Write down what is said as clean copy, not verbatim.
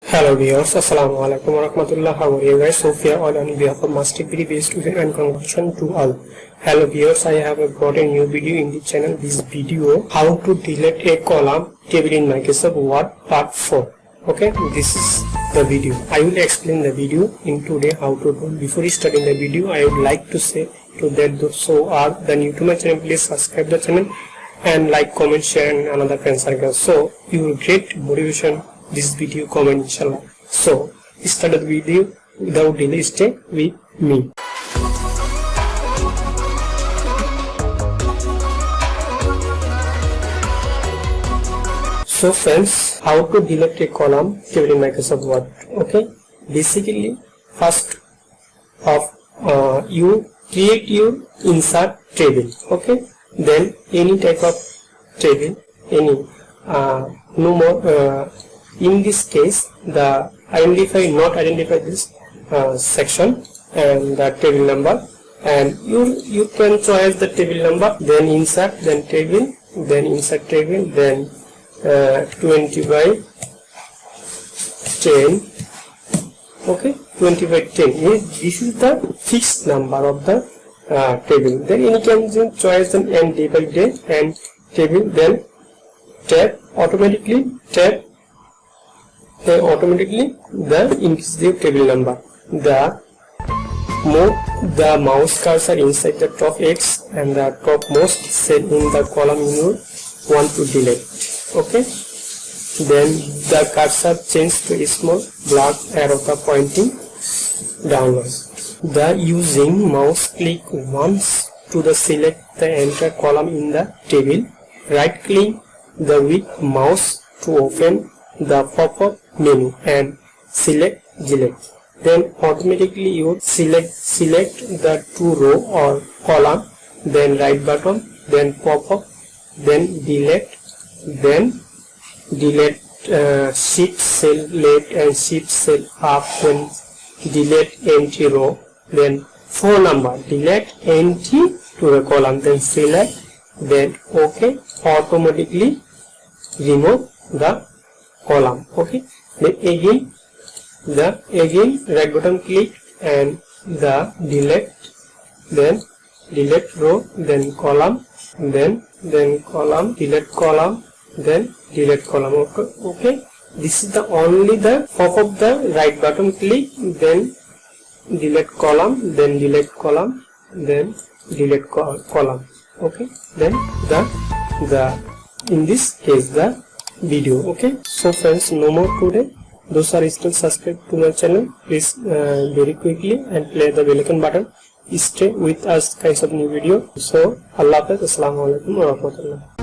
Hello viewers, Assalamu alaikum warahmatullah. How are you guys? Sophia all on behalf of Master Degree student and congratulations to all. Hello viewers, I have brought a new video in the channel. This video how to delete a column table in Microsoft Word part 4. Okay, this is the video. I will explain the video in today how to do. Before starting the video, I would like to say to that those who are the new to my channel, please subscribe the channel and like, comment, share and another friend circle. So you will get motivation this video comment inshallah. So start the video without delay. Stay with me. So friends, how to delete a column table in Microsoft Word. Okay, basically first of you create your insert table. Okay, then any type of table, any no more in this case the not identify this section and the table number, and you can choose the table number, then insert, then table, then insert table, then 20 by 10. Okay, 20 by 10 this is the fixed number of the table. Then you can choose an end day by day and table, then tab, automatically tab, automatically the increase the table number. Move the mouse cursor inside the top X and the topmost cell in the column you want to delete. Okay, then the cursor change to a small black arrow pointing downward. The using mouse click once to the select the entire column in the table. Right click the with mouse to open the pop-up menu and select delete. Then automatically you select the two row or column, then right button, then pop-up, then delete, then delete shift cell left and shift cell up, then delete empty row, then 4 number, delete empty to the column, then select, then OK, automatically remove the column. Okay, then again right button click and the delete, then delete row, then column, then column, delete column, then delete column. Okay, this is the only the pop of the right button click, then delete column, then delete column, then delete column. Okay, then the in this case the video. Okay, so friends, no more today. Those are still subscribed to my channel, please very quickly and play the bell icon button. Stay with us kinds of new video. So Allah Hafiz, Assalamu alaikum wa rahmatullah.